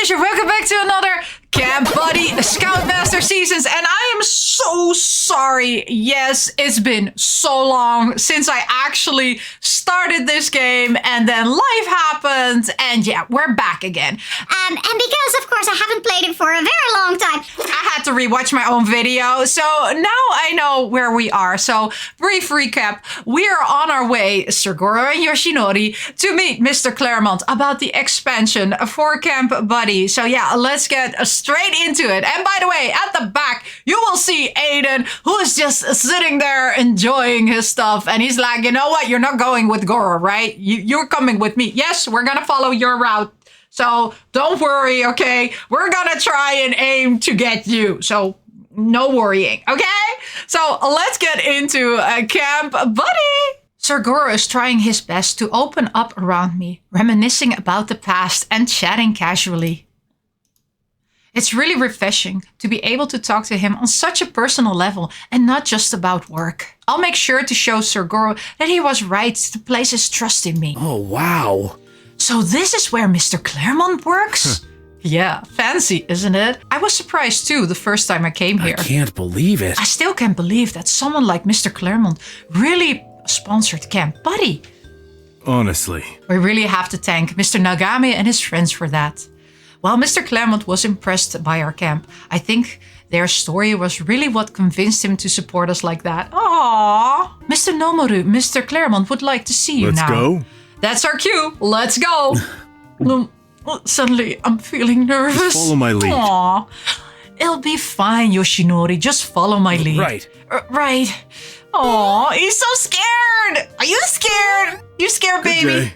LumaFusion, welcome back to another Camp Buddy Scoutmaster Seasons, and I am so sorry. Yes, it's been so long since I actually started this game, and then life happened, and yeah, we're back again. And because, of course, I haven't played it for a very long time, I had to rewatch my own video, so now I know where we are. So, brief recap, we are on our way, Sir GORO and Yoshinori, to meet Mr. Claremont about the expansion for Camp Buddy. So yeah, let's get straight into it. And by the way, at the back, you will see Aiden, who is just sitting there enjoying his stuff. And he's like, you know what? You're not going with GORO, right? You're coming with me. Yes, we're going to follow your route. So don't worry, okay? We're going to try and aim to get you. So no worrying, okay? So let's get into Camp Buddy. Sir GORO is trying his best to open up around me, reminiscing about the past and chatting casually. It's really refreshing to be able to talk to him on such a personal level and not just about work. I'll make sure to show Sir GORO that he was right to place his trust in me. Oh, wow. So this is where Mr. Claremont works? Yeah, fancy, isn't it? I was surprised too the first time I came here. I can't believe it. I still can't believe that someone like Mr. Claremont really sponsored Camp Buddy. Honestly. We really have to thank Mr. Nagame and his friends for that. While Mr. Claremont was impressed by our camp, I think their story was really what convinced him to support us like that. Aww. Mr. Nomoru, Mr. Claremont would like to see you Let's now. go. That's our cue. Let's go. Suddenly, I'm feeling nervous. Just follow my lead. Aww. It'll be fine, Yoshinori. Just follow my lead. Right. Right. Aw, he's so scared. Are you scared? You scared, baby? Good day.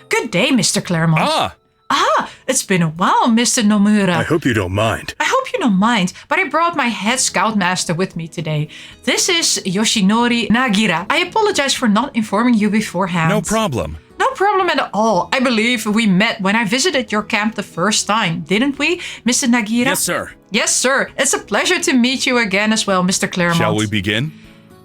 Good day, Mr. Claremont. Ah, It's been a while, Mr. Nomura. I hope you don't mind. I hope you don't mind, but I brought my head Scoutmaster with me today. This is Yoshinori Nagira. I apologize for not informing you beforehand. No problem. No problem at all. I believe we met when I visited your camp the first time, didn't we, Mr. Nagira? Yes, sir. Yes, sir. It's a pleasure to meet you again as well, Mr. Claremont. Shall we begin?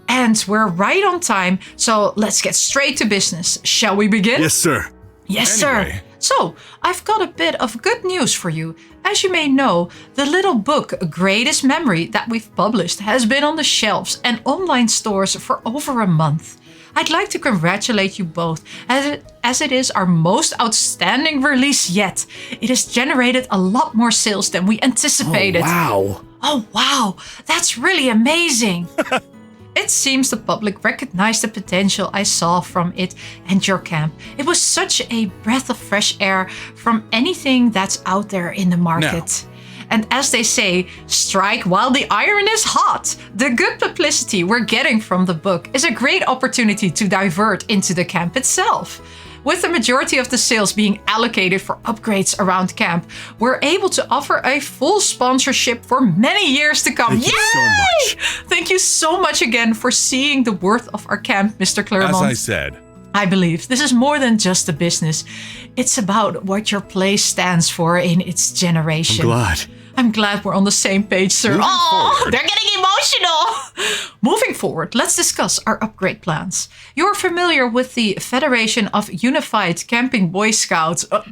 And we're right on time, so let's get straight to business. Shall we begin? Yes, sir. Yes, Anyway. sir. So, I've got a bit of good news for you. As you may know, the little book, Greatest Memory, that we've published has been on the shelves and online stores for over a month. I'd like to congratulate you both, as it is our most outstanding release yet. It has generated a lot more sales than we anticipated. Oh, wow, that's really amazing. It seems the public recognized the potential I saw from it and your camp. It was such a breath of fresh air from anything that's out there in the market. And as they say, strike while the iron is hot. The good publicity we're getting from the book is a great opportunity to divert into the camp itself. With the majority of the sales being allocated for upgrades around camp, we're able to offer a full sponsorship for many years to come. Thank you so much. Thank you so much again for seeing the worth of our camp, Mr. Claremont. As I said. I believe this is more than just a business. It's about what your place stands for in its generation. I'm glad we're on the same page, sir. Oh, they're getting emotional. Moving forward, let's discuss our upgrade plans. You're familiar with the Federation of Unified Camping Boy Scouts. Why?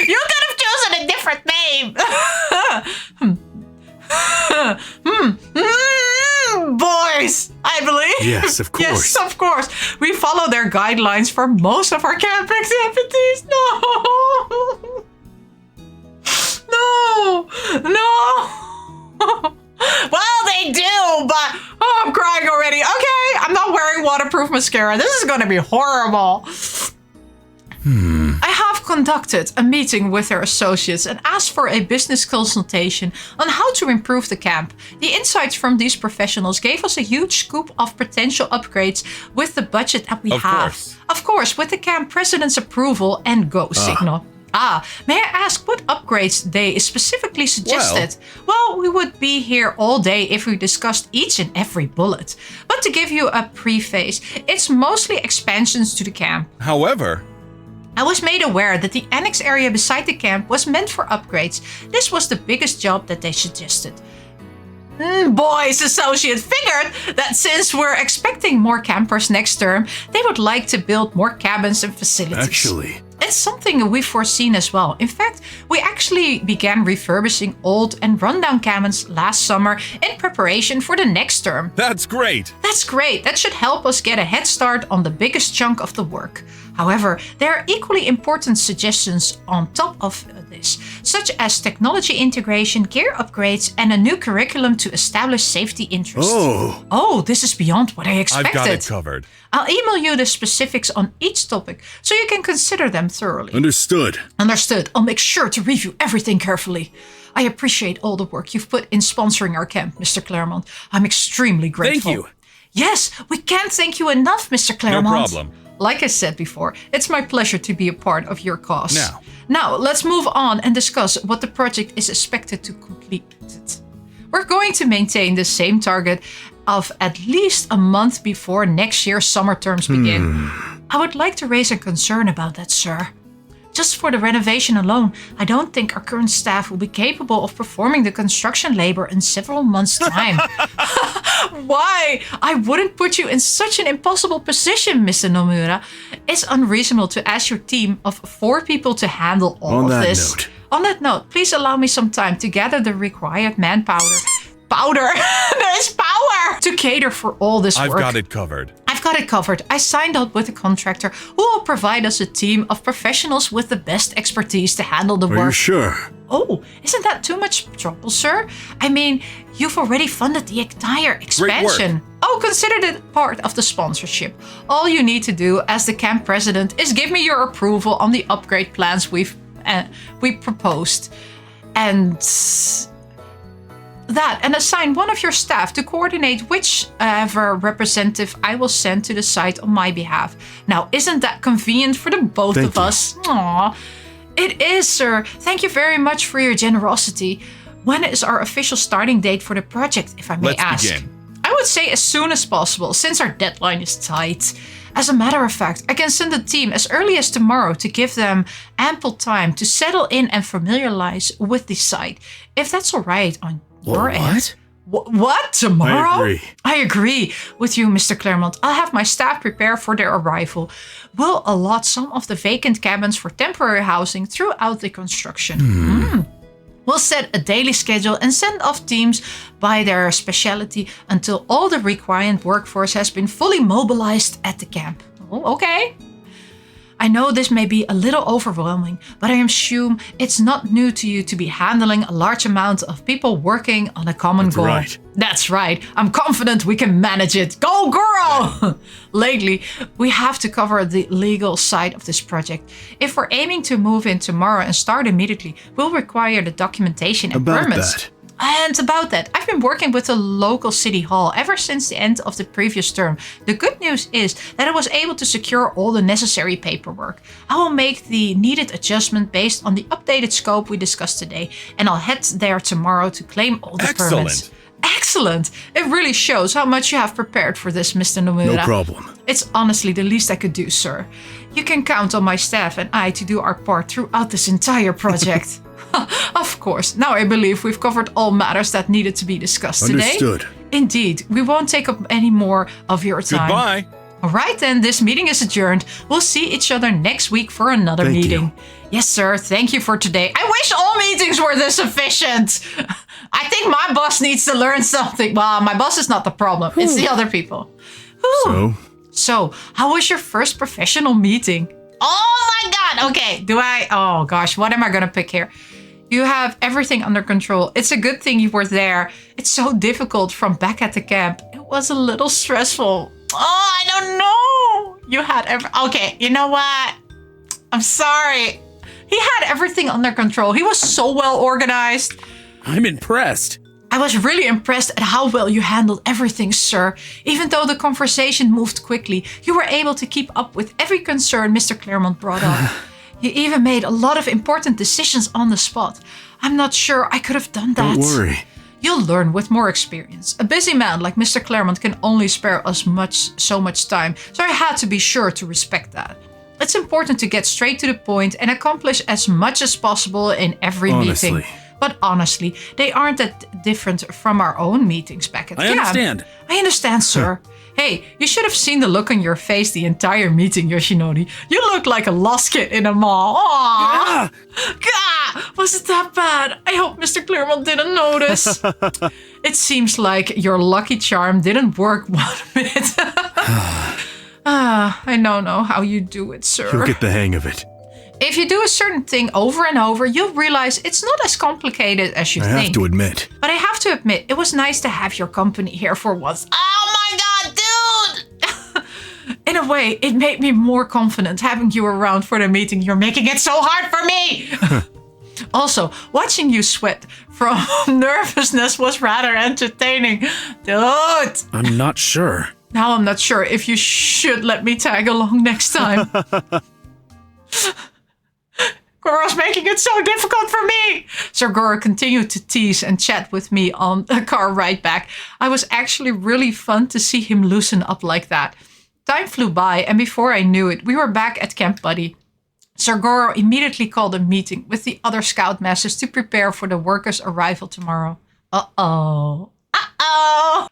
You could have chosen a different name. Boys, I believe. Yes, of course. Yes, of course. We follow their guidelines for most of our camp activities. No. Well, they do, but I'm crying already. Okay, I'm not wearing waterproof mascara. This is going to be horrible. I have conducted a meeting with their associates and asked for a business consultation on how to improve the camp. The insights from these professionals gave us a huge scoop of potential upgrades with the budget that we have. Of course, with the camp president's approval and go signal. May I ask what upgrades they specifically suggested? Well, we would be here all day if we discussed each and every bullet. But to give you a preface, it's mostly expansions to the camp. However, I was made aware that the annex area beside the camp was meant for upgrades. This was the biggest job that they suggested. Boys Associate figured that since we're expecting more campers next term, they would like to build more cabins and facilities. Actually, It's something we've foreseen as well. In fact, we actually began refurbishing old and rundown cabins last summer in preparation for the next term. that's great. That's great. That should help us get a head start on the biggest chunk of the work. However, there are equally important suggestions on top of this, such as technology integration, gear upgrades, and a new curriculum to establish safety interest. Oh, this is beyond what I expected. I've got it covered. I'll email you the specifics on each topic so you can consider them thoroughly. Understood. Understood. I'll make sure to review everything carefully. I appreciate all the work you've put in sponsoring our camp, Mr. Claremont. I'm extremely grateful. Thank you. Yes, we can't thank you enough, Mr. Claremont. No problem. Like I said before, it's my pleasure to be a part of your cause. Now, let's move on and discuss what the project is expected to complete. We're going to maintain the same target of at least a month before next year's summer terms begin. I would like to raise a concern about that, sir. Just for the renovation alone, I don't think our current staff will be capable of performing the construction labor in several months' time. Why? I wouldn't put you in such an impossible position, Mr. Nomura. It's unreasonable to ask your team of 4 people to handle all of this. On that note, please allow me some time to gather the required manpower. There's power! To cater for all this work. I've got it covered. I've got it covered. I signed up with a contractor who will provide us a team of professionals with the best expertise to handle the work. Are you sure? Oh, isn't that too much trouble, sir? I mean, you've already funded the entire expansion. Oh, consider it part of the sponsorship. All you need to do as the camp president is give me your approval on the upgrade plans we proposed. And assign one of your staff to coordinate whichever representative I will send to the site on my behalf. Now, isn't that convenient for the both of us? Aww. It is, sir. Thank you very much for your generosity. When is our official starting date for the project, if I may ask? Let's begin. I would say as soon as possible, since our deadline is tight. As a matter of fact, I can send the team as early as tomorrow to give them ample time to settle in and familiarize with the site. If that's all right on your end. What? Tomorrow? I agree with you, Mr. Claremont. I'll have my staff prepare for their arrival. We'll allot some of the vacant cabins for temporary housing throughout the construction. We'll set a daily schedule and send off teams by their specialty until all the required workforce has been fully mobilized at the camp. Oh, okay. I know this may be a little overwhelming, but I assume it's not new to you to be handling a large amount of people working on a common goal. Right. That's right. I'm confident we can manage it. Go, GORO! Lately, we have to cover the legal side of this project. If we're aiming to move in tomorrow and start immediately, we'll require the documentation and permits. And about that, I've been working with the local city hall ever since the end of the previous term. The good news is that I was able to secure all the necessary paperwork. I will make the needed adjustment based on the updated scope we discussed today, and I'll head there tomorrow to claim all the permits. Excellent! It really shows how much you have prepared for this, Mr. Nomura. No problem. It's honestly the least I could do, sir. You can count on my staff and I to do our part throughout this entire project. Of course. Now I believe we've covered all matters that needed to be discussed today. Understood. Indeed. We won't take up any more of your time. Goodbye. All right, then. This meeting is adjourned. We'll see each other next week for another meeting. Yes, sir. Thank you for today. I wish all meetings were this efficient. I think my boss needs to learn something. Well, my boss is not the problem. It's the other people. Whew. So, how was your first professional meeting? Oh my God. Okay. Oh gosh. What am I going to pick here? You have everything under control. It's a good thing you were there. It's so difficult from back at the camp. It was a little stressful. Oh, I don't know. You had okay, you know what? I'm sorry. He had everything under control. He was so well organized. I'm impressed. I was really impressed at how well you handled everything, sir. Even though the conversation moved quickly, you were able to keep up with every concern Mr. Claremont brought up. You even made a lot of important decisions on the spot. I'm not sure I could have done that. Don't worry. You'll learn with more experience. A busy man like Mr. Claremont can only spare us so much time, so I had to be sure to respect that. It's important to get straight to the point and accomplish as much as possible in every meeting. But honestly, they aren't that different from our own meetings back at I camp. understand. I understand, sir. Hey, you should have seen the look on your face the entire meeting, Yoshinori. You look like a lost kid in a mall. Aww. Gah! Was it that bad? I hope Mr. Claremont didn't notice. It seems like your lucky charm didn't work one bit. I don't know how you do it, sir. You'll get the hang of it. If you do a certain thing over and over, you'll realize it's not as complicated as you I think. have to admit. But I have to admit, it was nice to have your company here for once. Oh my god, dude! In a way, it made me more confident having you around for the meeting. You're making it so hard for me! Also, watching you sweat from nervousness was rather entertaining. Dude! I'm not sure. Now I'm not sure if you should let me tag along next time. Goro's making it so difficult for me. Sir Goro continued to tease and chat with me on the car ride back. I was actually really fun to see him loosen up like that. Time flew by, and before I knew it, we were back at Camp Buddy. Sir Goro immediately called a meeting with the other Scoutmasters to prepare for the workers' arrival tomorrow. Uh-oh. Uh-oh.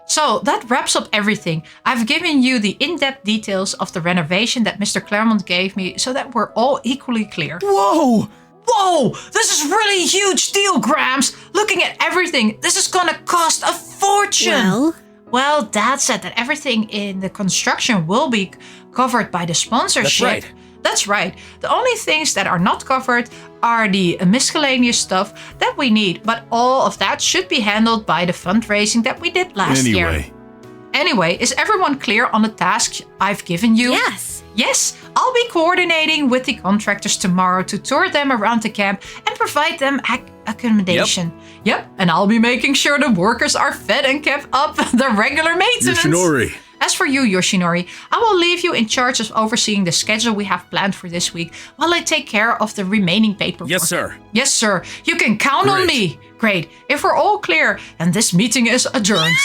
So that wraps up everything. I've given you the in-depth details of the renovation that Mr. Claremont gave me so that we're all equally clear. Whoa! Whoa! This is really a huge deal, Grams! Looking at everything, this is gonna cost a fortune! Well, Dad said that everything in the construction will be covered by the sponsorship. That's right. That's right. The only things that are not covered are the miscellaneous stuff that we need, but all of that should be handled by the fundraising that we did last year. Anyway, is everyone clear on the tasks I've given you? Yes. Yes, I'll be coordinating with the contractors tomorrow to tour them around the camp and provide them accommodation. Yep, and I'll be making sure the workers are fed and kept up the regular maintenance. Yoshinori. As for you, Yoshinori, I will leave you in charge of overseeing the schedule we have planned for this week while I take care of the remaining paperwork. Yes, sir. Yes, sir. You can count on me. Great. If we're all clear, then this meeting is adjourned.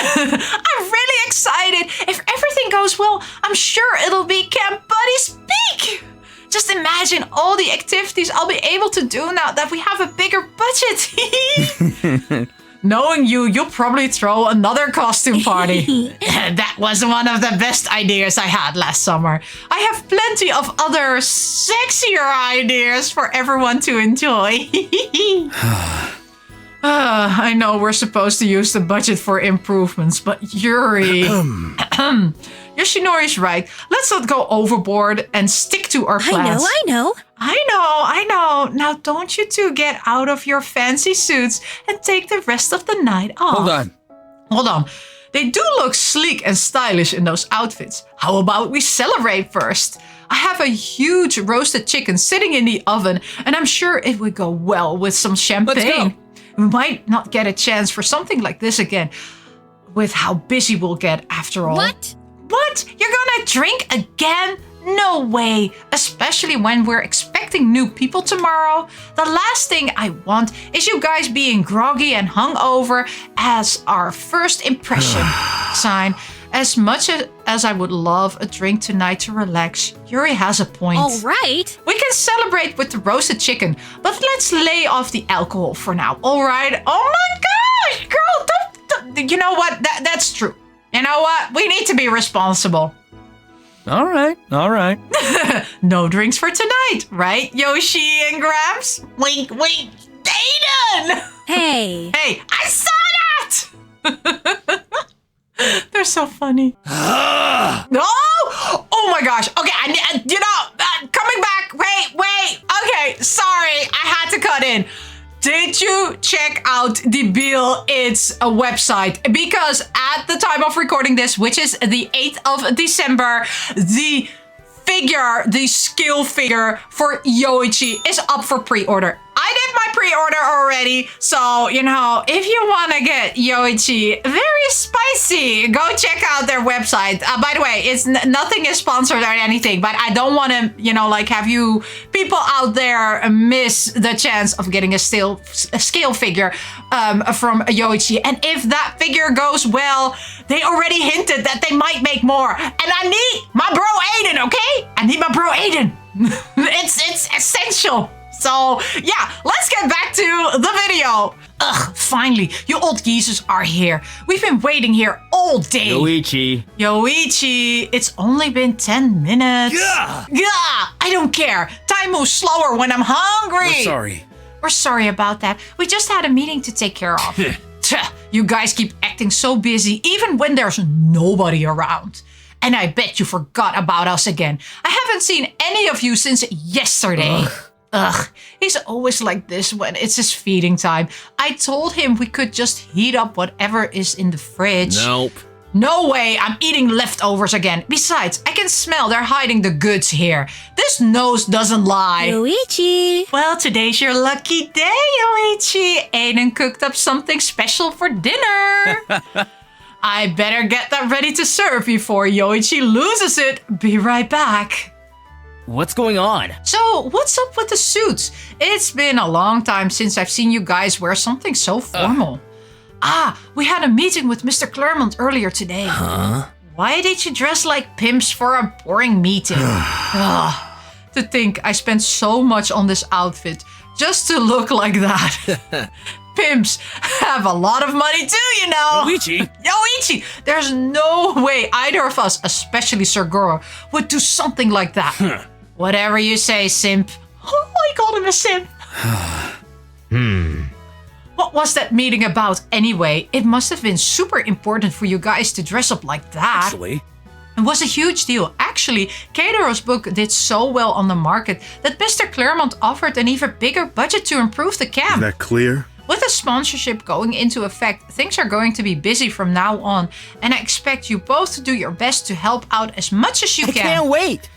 I'm really excited. If everything goes well, I'm sure it'll be Camp Buddy's peak. Just imagine all the activities I'll be able to do now that we have a bigger budget. Knowing you, you'll probably throw another costume party. That was one of the best ideas I had last summer. I have plenty of other sexier ideas for everyone to enjoy. I know we're supposed to use the budget for improvements, but Yuri... Yoshinori's right. Let's not go overboard and stick to our plans. I know. I know. Now don't you two get out of your fancy suits and take the rest of the night off. Hold on. They do look sleek and stylish in those outfits. How about we celebrate first? I have a huge roasted chicken sitting in the oven, and I'm sure it would go well with some champagne. Let's go. We might not get a chance for something like this again, with how busy we'll get after all. What? What? You're gonna drink again? No way. Especially when we're expecting new people tomorrow. The last thing I want is you guys being groggy and hungover as our first impression. Sign. As much as I would love a drink tonight to relax, Yuri has a point. All right. We can celebrate with the roasted chicken, but let's lay off the alcohol for now, all right? Oh my gosh, girl, don't you know what? That's true. You know what? We need to be responsible. All right. No drinks for tonight, right, Yoshi and Gramps? Wink, wink, Dayton! Hey. Hey, I saw that! They're so funny. No! Oh my gosh. Okay, coming back. Wait. Okay, sorry. I had to cut in. Did you check out the Bill It's a website? Because at the time of recording this, which is the 8th of December, the scale figure for Yoichi is up for pre-order. I did my pre-order already, so, if you want to get Yoichi very spicy, go check out their website. By the way, nothing is sponsored or anything, but I don't want to, have you people out there miss the chance of getting a scale figure from Yoichi. And if that figure goes well, they already hinted that they might make more. And I need my bro Aiden, okay? I need my bro Aiden. It's essential. So, yeah, let's get back to the video. Ugh, finally, you old geezers are here. We've been waiting here all day. Yoichi, it's only been 10 minutes. Yeah! I don't care. Time moves slower when I'm hungry. We're sorry. We're sorry about that. We just had a meeting to take care of. You guys keep acting so busy even when there's nobody around. And I bet you forgot about us again. I haven't seen any of you since yesterday. Ugh, he's always like this when it's his feeding time. I told him we could just heat up whatever is in the fridge. Nope. No way, I'm eating leftovers again. Besides, I can smell they're hiding the goods here. This nose doesn't lie. Yoichi. Well, today's your lucky day, Yoichi. Aiden cooked up something special for dinner. I better get that ready to serve before Yoichi loses it. Be right back. What's going on? So, what's up with the suits? It's been a long time since I've seen you guys wear something so formal. We had a meeting with Mr. Claremont earlier today. Huh? Why did you dress like pimps for a boring meeting? To think I spent so much on this outfit just to look like that. Pimps have a lot of money too, you know. Yoichi, there's no way either of us, especially Sir Goro, would do something like that. Whatever you say, simp. Oh, I called him a simp. What was that meeting about anyway? It must have been super important for you guys to dress up like that. Actually. It was a huge deal. Actually, Keitero's book did so well on the market that Mr. Claremont offered an even bigger budget to improve the camp. Is that clear? With the sponsorship going into effect, things are going to be busy from now on, and I expect you both to do your best to help out as much as you I can. can't wait.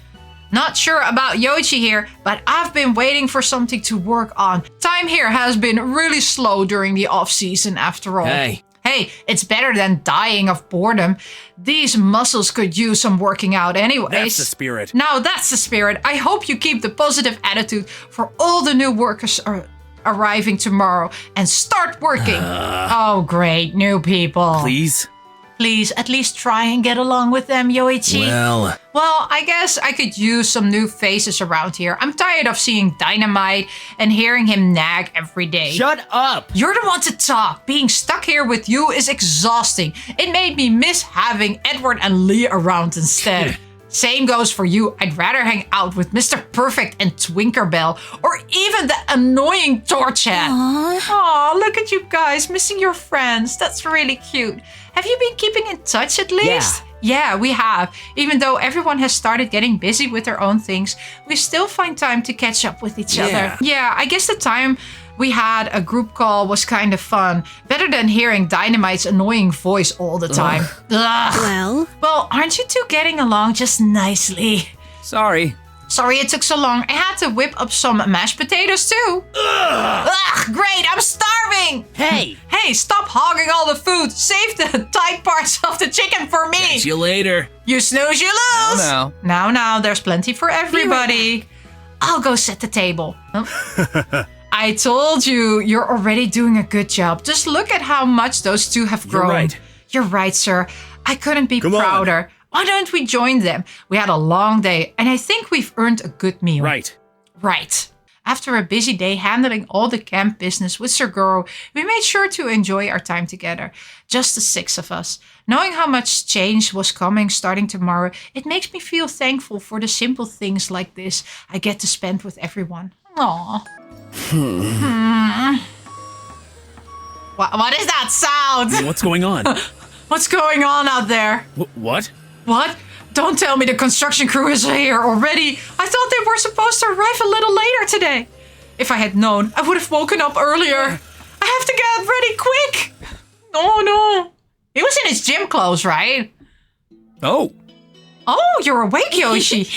Not sure about Yoichi here, but I've been waiting for something to work on. Time here has been really slow during the off-season after all. Hey, it's better than dying of boredom. These muscles could use some working out anyways. That's the spirit. Now that's the spirit. I hope you keep the positive attitude for all the new workers arriving tomorrow and start working. Oh, great. New people. Please, at least try and get along with them, Yoichi. Well, I guess I could use some new faces around here. I'm tired of seeing Dynamite and hearing him nag every day. Shut up. You're the one to talk. Being stuck here with you is exhausting. It made me miss having Edward and Lee around instead. Same goes for you. I'd rather hang out with Mr. Perfect and Twinkerbell, or even the annoying Torchat. Aw, look at you guys missing your friends. That's really cute. Have you been keeping in touch at least? Yeah, we have. Even though everyone has started getting busy with their own things, we still find time to catch up with each other. Yeah, I guess the time we had a group call was kind of fun. Better than hearing Dynamite's annoying voice all the time. Ugh. Well, aren't you two getting along just nicely? Sorry it took so long. I had to whip up some mashed potatoes too. Ugh, great, I'm starving. Hey, stop hogging all the food. Save the tight parts of the chicken for me. See you later. You snooze, you lose. Now, there's plenty for everybody. I'll go set the table. I told you, you're already doing a good job. Just look at how much those two have grown. You're right, sir. I couldn't be prouder. Why don't we join them? We had a long day, and I think we've earned a good meal. Right. After a busy day handling all the camp business with Sir Goro, we made sure to enjoy our time together. Just the 6 of us. Knowing how much change was coming starting tomorrow, it makes me feel thankful for the simple things like this I get to spend with everyone. Aww. What is that sound? What's going on? What's going on out there? What? What? Don't tell me the construction crew is here already. I thought they were supposed to arrive a little later today. If I had known, I would have woken up earlier. I have to get ready quick. Oh no. He was in his gym clothes, right? Oh, you're awake, Yoshi.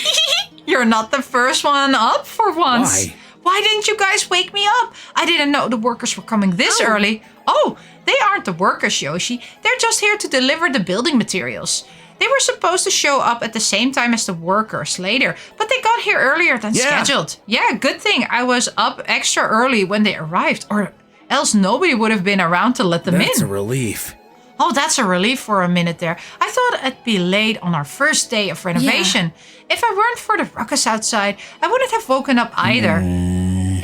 You're not the first one up for once. Why didn't you guys wake me up? I didn't know the workers were coming this early. Oh, they aren't the workers, Yoshi. They're just here to deliver the building materials. They were supposed to show up at the same time as the workers later, but they got here earlier than scheduled. Yeah, good thing I was up extra early when they arrived, or else nobody would have been around to let them in. That's a relief. Oh, that's a relief for a minute there. I thought I'd be late on our first day of renovation. If I weren't for the ruckus outside, I wouldn't have woken up either.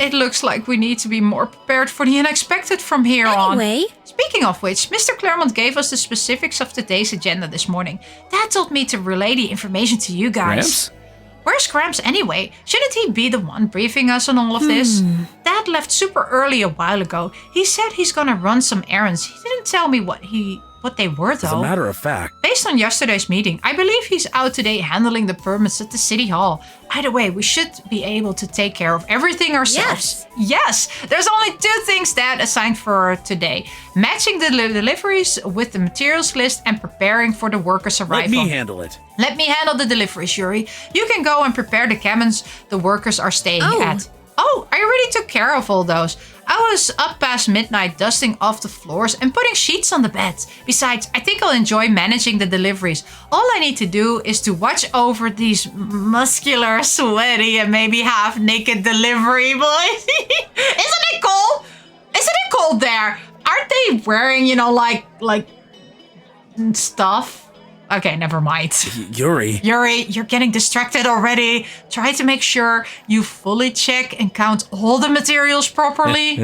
It looks like we need to be more prepared for the unexpected from here on. Anyway, Speaking of which, Mr. Claremont gave us the specifics of today's agenda this morning. That told me to relay the information to you guys. Gramps? Where's Gramps anyway? Shouldn't he be the one briefing us on all of this? Dad left super early a while ago. He said he's gonna run some errands. He didn't tell me what they were though. As a matter of fact, Based on yesterday's meeting, I believe he's out today handling the permits at the city hall. Either way, we should be able to take care of everything ourselves. Yes, there's only 2 things Dad assigned for today. Matching the deliveries with the materials list and preparing for the workers' arrival. let me handle it. Let me handle the deliveries, Yuri. You can go and prepare the cabins the workers are staying at. Oh, I already took care of all those. I was up past midnight dusting off the floors and putting sheets on the beds. Besides, I think I'll enjoy managing the deliveries. All I need to do is to watch over these muscular, sweaty, and maybe half-naked delivery boys. Isn't it cold? Isn't it cold there? Aren't they wearing, like stuff? Okay, never mind. Yuri, Yuri, you're getting distracted already. Try to make sure you fully check and count all the materials properly.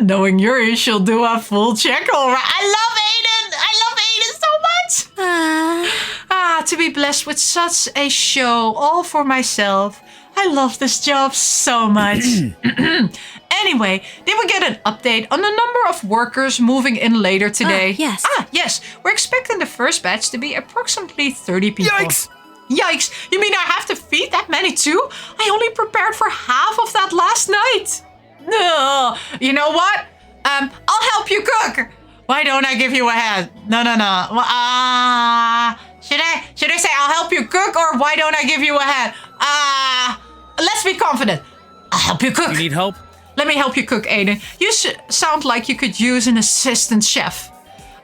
Knowing Yuri, she'll do a full check alright. I love Aiden so much. To be blessed with such a show all for myself. I love this job so much. Anyway, did we get an update on the number of workers moving in later today? Yes. Yes. We're expecting the first batch to be approximately 30 people. Yikes! Yikes! You mean I have to feed that many too? I only prepared for half of that last night. No. You know what? I'll help you cook. Why don't I give you a hand? No. Should I say I'll help you cook or why don't I give you a hand? Let's be confident. I'll help you cook. you need help? Let me help you cook, Aiden. You sound like you could use an assistant chef.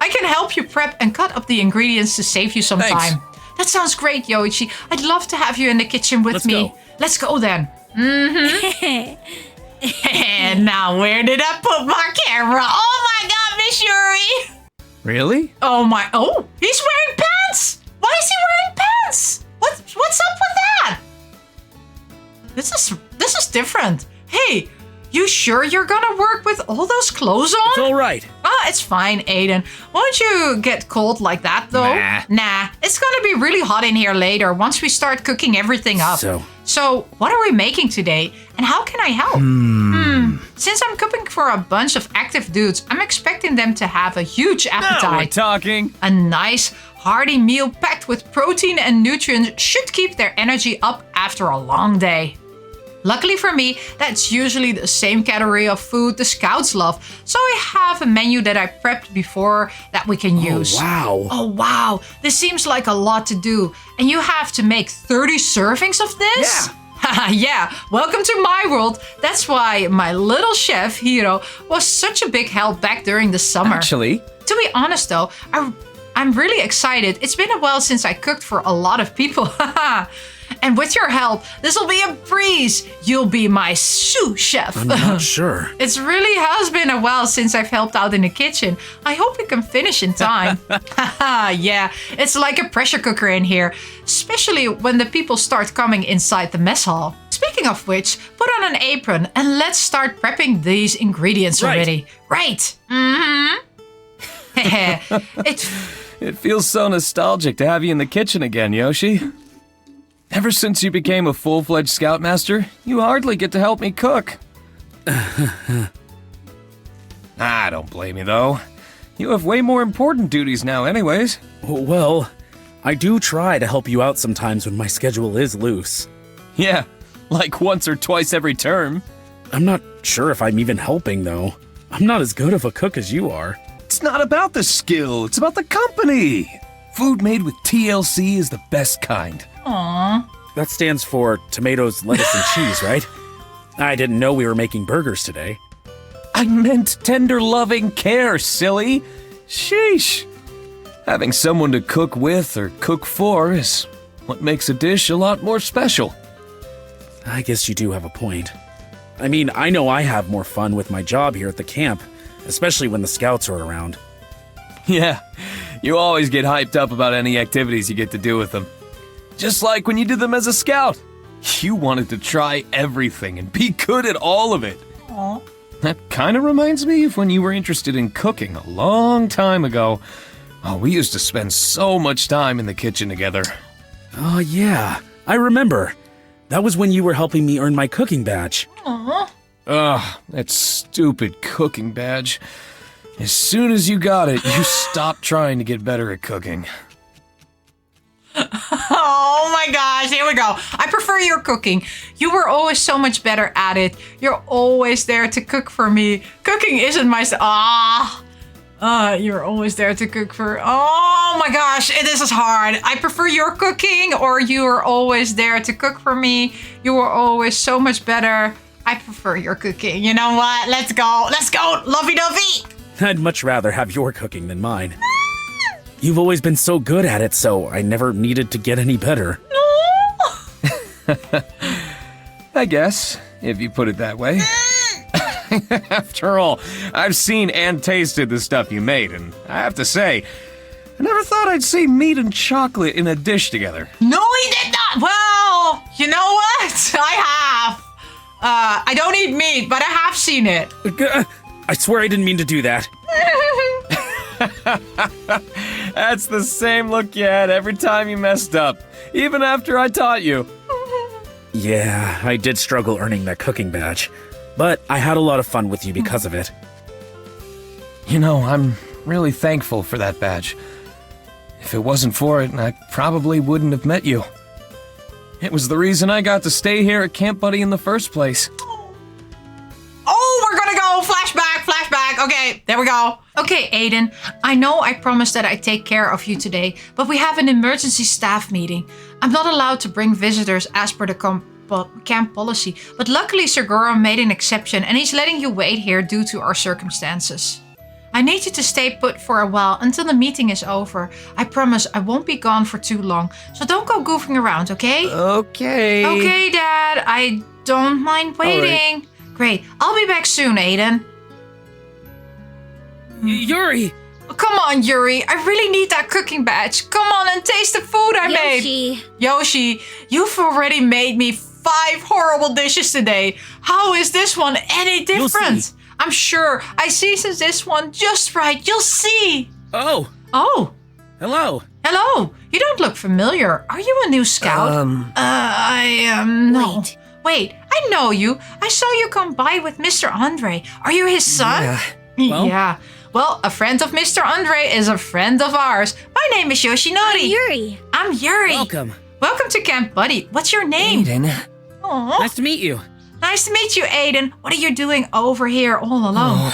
I can help you prep and cut up the ingredients to save you some Thanks. time. That sounds great, Yoichi. I'd love to have you in the kitchen with Let's me. go. Let's go then. And now, where did I put my camera? Oh my God, Miss Yuri. Really? Oh, he's wearing pants. Why is he wearing pants? What's up with that? This is different. Hey, you sure you're gonna work with all those clothes on? It's all right. It's fine, Aiden. Won't you get cold like that, though? Nah. It's gonna be really hot in here later once we start cooking everything up. So, what are we making today? And how can I help? Since I'm cooking for a bunch of active dudes, I'm expecting them to have a huge Now we're appetite. talking. A nice, hearty meal packed with protein and nutrients should keep their energy up after a long day. Luckily for me, that's usually the same category of food the scouts love. So I have a menu that I prepped before that we can use. Wow. Oh, wow. This seems like a lot to do. And you have to make 30 servings of this? Yeah. Yeah. Welcome to my world. That's why my little chef, Hiro, was such a big help back during the summer. Actually, To be honest though, I'm really excited. It's been a while since I cooked for a lot of people. And with your help, this will be a breeze. You'll be my sous chef. I'm not sure. It really has been a while since I've helped out in the kitchen. I hope we can finish in time. Yeah, it's like a pressure cooker in here, especially when the people start coming inside the mess hall. Speaking of which, put on an apron and let's start prepping these ingredients Right. already. Right. it feels so nostalgic to have you in the kitchen again, Yoshi. Ever since you became a full-fledged Scoutmaster, you hardly get to help me cook. I don't blame you, though. You have way more important duties now anyways. Well, I do try to help you out sometimes when my schedule is loose. Yeah, like once or twice every term. I'm not sure if I'm even helping, though. I'm not as good of a cook as you are. It's not about the skill, it's about the company. Food made with TLC is the best kind. Aww. That stands for tomatoes, lettuce, and cheese, right? I didn't know we were making burgers today. I meant tender loving care, silly. Sheesh. Having someone to cook with or cook for is what makes a dish a lot more special. I guess you do have a point. I mean, I know I have more fun with my job here at the camp, especially when the scouts are around. Yeah, you always get hyped up about any activities you get to do with them. Just like when you did them as a scout. You wanted to try everything and be good at all of it. Aw. That kind of reminds me of when you were interested in cooking a long time ago. Oh, we used to spend so much time in the kitchen together. Oh, yeah. I remember. That was when you were helping me earn my cooking badge. Aw. Ugh, that stupid cooking badge. As soon as you got it, you stopped trying to get better at cooking. Oh my gosh, here we go. I prefer your cooking. You were always so much better at it. You're always there to cook for me. Cooking isn't my you're always there to cook for. Oh my gosh, this is hard. I prefer your cooking, or you are always there to cook for me. You were always so much better. I prefer your cooking. You know what? Let's go. Let's go. Lovey-dovey. I'd much rather have your cooking than mine. You've always been so good at it, so I never needed to get any better. I guess, if you put it that way. After all, I've seen and tasted the stuff you made, and I have to say, I never thought I'd see meat and chocolate in a dish together. No, he did not. Well, you know what? I have. I don't eat meat, but I have seen it. I swear I didn't mean to do that. That's the same look you had every time you messed up, even after I taught you. Yeah, I did struggle earning that cooking badge, but I had a lot of fun with you because of it. You know, I'm really thankful for that badge. If it wasn't for it, I probably wouldn't have met you. It was the reason I got to stay here at Camp Buddy in the first place. Oh, we're gonna go flashback. Okay, there we go. Okay, Aiden, I know I promised that I'd take care of you today, but we have an emergency staff meeting. I'm not allowed to bring visitors as per the camp policy, but luckily Sir GORO made an exception and he's letting you wait here due to our circumstances. I need you to stay put for a while until the meeting is over. I promise I won't be gone for too long, so don't go goofing around, okay? Okay. Okay, Dad, I don't mind waiting. Right. Great, I'll be back soon, Aiden. Yuri! Oh, come on, Yuri. I really need that cooking badge. Come on and taste the food I made. Yoshi, you've already made me 5 horrible dishes today. How is this one any different? I'm sure I seasoned this one just right. You'll see. Oh. Oh. Hello. Hello. You don't look familiar. Are you a new scout? No. Wait, I know you. I saw you come by with Mr. Andre. Are you his son? Yeah. Well? Yeah. Well, a friend of Mr. Andre is a friend of ours. My name is Yoshinori. I'm Yuri. Welcome. Welcome to Camp Buddy. What's your name? Aiden. Aw. Nice to meet you. Nice to meet you, Aiden. What are you doing over here all alone?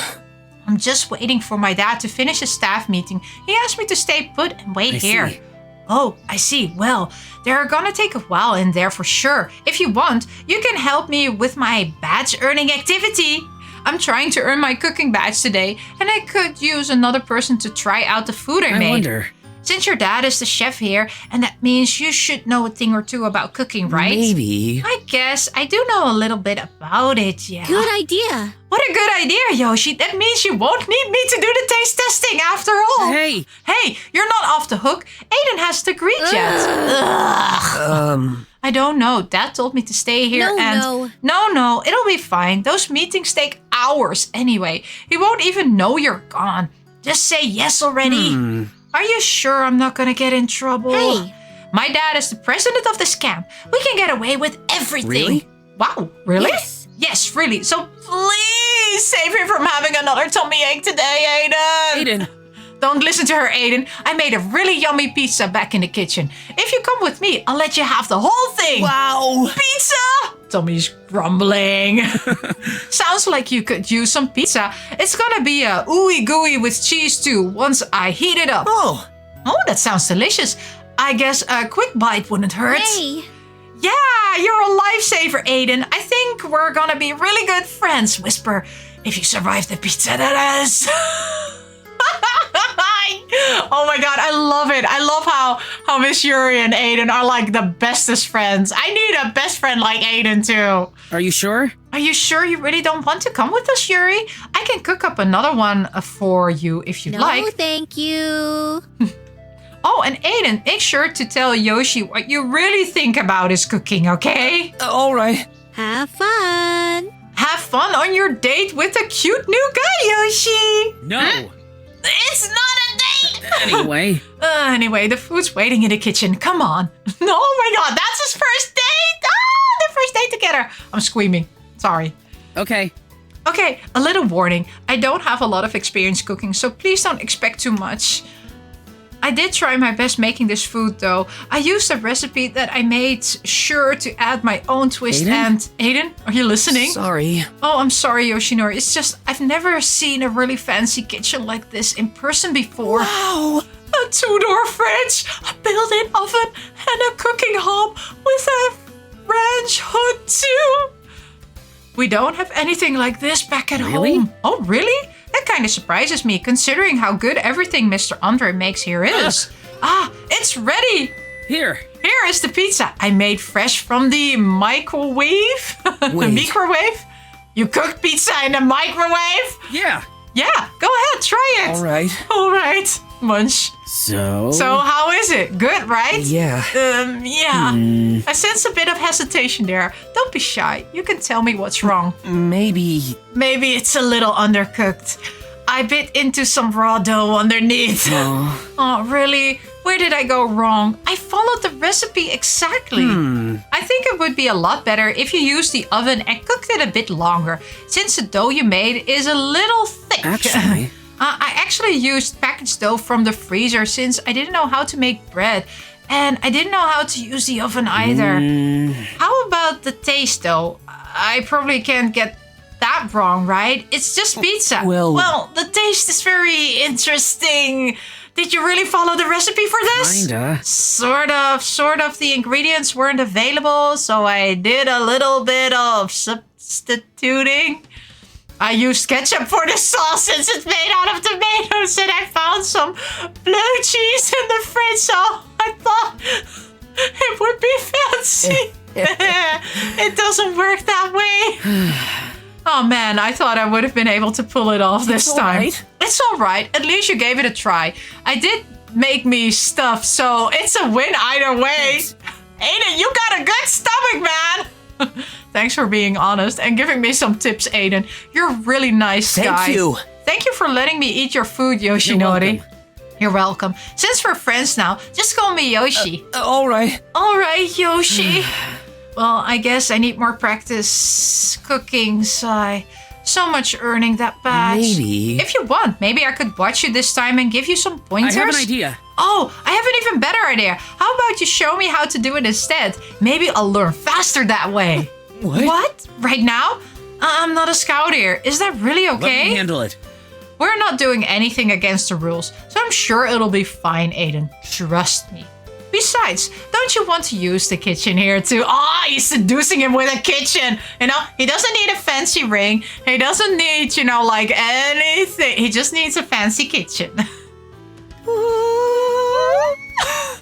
I'm just waiting for my dad to finish his staff meeting. He asked me to stay put and wait here. See. Oh, I see. Well, they're gonna take a while in there for sure. If you want, you can help me with my badge earning activity. I'm trying to earn my cooking badge today, and I could use another person to try out the food I made. I wonder. Since your dad is the chef here, and that means you should know a thing or two about cooking, right? Maybe. I guess I do know a little bit about it, yeah. Good idea. What a good idea, Yoshi. That means you won't need me to do the taste testing after all. Hey. Hey, you're not off the hook. Aiden has to greet yet. Ugh. I don't know. Dad told me to stay here No, it'll be fine. Those meetings take hours anyway. He won't even know you're gone. Just say yes already. Are you sure I'm not gonna get in trouble? Hey. My dad is the president of this camp. We can get away with everything. Really? Wow, really? Yes. Yes, really. So please save him from having another tummy ache today, Aiden. Aiden. Don't listen to her, Aiden. I made a really yummy pizza back in the kitchen. If you come with me, I'll let you have the whole thing. Wow. Pizza! Tummy's grumbling. Sounds like you could use some pizza. It's gonna be a ooey gooey with cheese too once I heat it up. Oh. Oh, that sounds delicious. I guess a quick bite wouldn't hurt. Hey. Yeah, you're a lifesaver, Aiden. I think we're gonna be really good friends, Whisper. If you survive the pizza, that is. Oh my god, I love it. I love how Miss Yuri and Aiden are like the bestest friends. I need a best friend like Aiden too. Are you sure? Are you sure you really don't want to come with us, Yuri? I can cook up another one for you if you'd like. No, thank you. Oh, and Aiden, make sure to tell Yoshi what you really think about his cooking, okay? All right. Have fun. Have fun on your date with a cute new guy, Yoshi. No. It's not a date. Anyway. Anyway, the food's waiting in the kitchen. Come on. Oh my God, that's his first date. Ah, their first date together. I'm screaming. Sorry. Okay. Okay, a little warning. I don't have a lot of experience cooking, so please don't expect too much. I did try my best making this food though. I used a recipe that I made sure to add my own twist. Aiden? And Aiden, are you listening? Sorry. Oh, I'm sorry, Yoshinori. It's just I've never seen a really fancy kitchen like this in person before. Wow. A two-door fridge, a built-in oven, and a cooking hob with a ranch hood too. We don't have anything like this back at Really? home. Oh, really? That kind of surprises me, considering how good everything Mr. Andre makes here is. It's ready. Here. Here is the pizza I made fresh from the microwave. The Wait. microwave? You cooked pizza in the microwave? Yeah. Yeah, go ahead, try it. All right. All right, munch. So How is it? Good, right? Yeah. Yeah. I sense a bit of hesitation there. Don't be shy. You can tell me what's wrong. Maybe. Maybe it's a little undercooked. I bit into some raw dough underneath. Oh, really? Where did I go wrong? I followed the recipe exactly. I think it would be a lot better if you used the oven and cooked it a bit longer, since the dough you made is a little thick. Actually. I actually used packaged dough from the freezer since I didn't know how to make bread. And I didn't know how to use the oven either. How about the taste though? I probably can't get that wrong, right? It's just pizza. Well, the taste is very interesting. Did you really follow the recipe for this? Kinda. Sort of. The ingredients weren't available, so I did a little bit of substituting. I used ketchup for the sauce since it's made out of tomatoes, and I found some blue cheese in the fridge, so I thought it would be fancy. It doesn't work that way. Oh man, I thought I would have been able to pull it off this time. Right. It's all right. At least you gave it a try. I did make me stuff, so it's a win either way. Aiden, you got a good stomach, man. Thanks for being honest and giving me some tips, Aiden. You're a really nice guy. Thank you. Thank you for letting me eat your food, Yoshinori. You're welcome. Since we're friends now, just call me Yoshi. all right. All right, Yoshi. Well, I guess I need more practice cooking, Sai. So much earning that badge. Maybe. If you want, maybe I could watch you this time and give you some pointers. I have an idea. Oh, I have an even better idea. How about you show me how to do it instead? Maybe I'll learn faster that way. What? Right now? I'm not a scout here. Is that really Let okay? me handle it. We're not doing anything against the rules, so I'm sure it'll be fine, Aiden. Trust me. Besides, don't you want to use the kitchen here too? He's seducing him with a kitchen. You know, he doesn't need a fancy ring. He doesn't need, like anything. He just needs a fancy kitchen.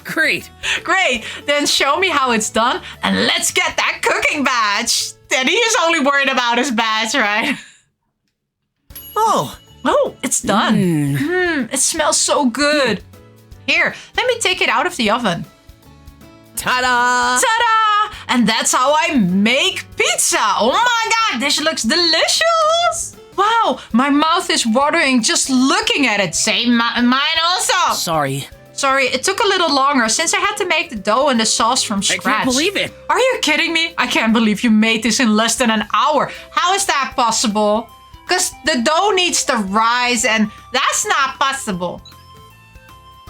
Great. Great. Then show me how it's done and let's get that cooking badge. And he is only worried about his badge, right? Oh, it's done. It smells so good. Here, let me take it out of the oven. Ta-da! Ta-da! And that's how I make pizza. Oh my God, this looks delicious. Wow, my mouth is watering just looking at it. Same mine also. Sorry. Sorry, it took a little longer since I had to make the dough and the sauce from I scratch. can't believe it. Are you kidding me? I can't believe you made this in less than an hour. How is that possible? Because the dough needs to rise and that's not possible.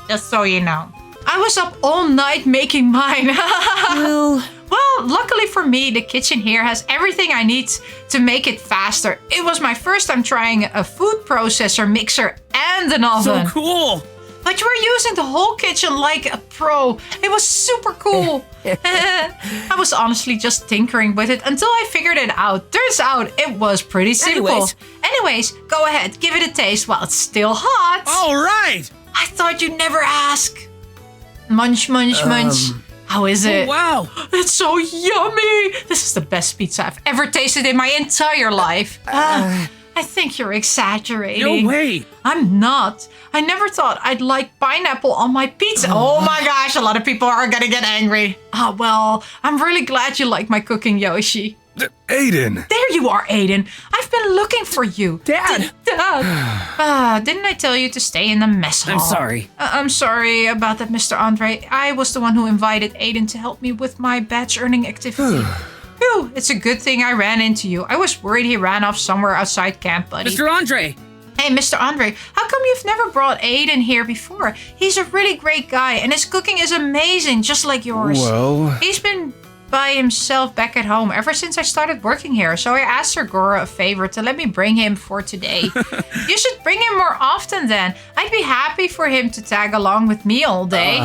Just so you know. I was up all night making mine. Well, luckily for me, the kitchen here has everything I need to make it faster. It was my first time trying a food processor, mixer, and an oven. So cool. But you were using the whole kitchen like a pro. It was super cool. I was honestly just tinkering with it until I figured it out. Turns out it was pretty simple. Anyways, go ahead, give it a taste while it's still hot. All right. I thought you'd never ask. Munch, munch, munch. How is it? Wow. It's so yummy. This is the best pizza I've ever tasted in my entire life. I I think you're exaggerating. No way. I'm not. I never thought I'd like pineapple on my pizza. Oh my gosh, a lot of people are gonna get angry. Ah, well, I'm really glad you like my cooking, Yoshi. Aiden! There you are, Aiden. I've been looking for you. Dad. Dad. Didn't I tell you to stay in the mess hall? I'm sorry. I'm sorry about that, Mr. Andre. I was the one who invited Aiden to help me with my badge earning activity. Phew, it's a good thing I ran into you. I was worried he ran off somewhere outside camp, buddy. Mr. Andre. Hey, Mr. Andre, how come you've never brought Aiden here before? He's a really great guy, and his cooking is amazing, just like yours. Well, He's been by himself back at home ever since I started working here, so I asked Sir GORO a favor to let me bring him for today. You should bring him more often then. I'd be happy for him to tag along with me all day.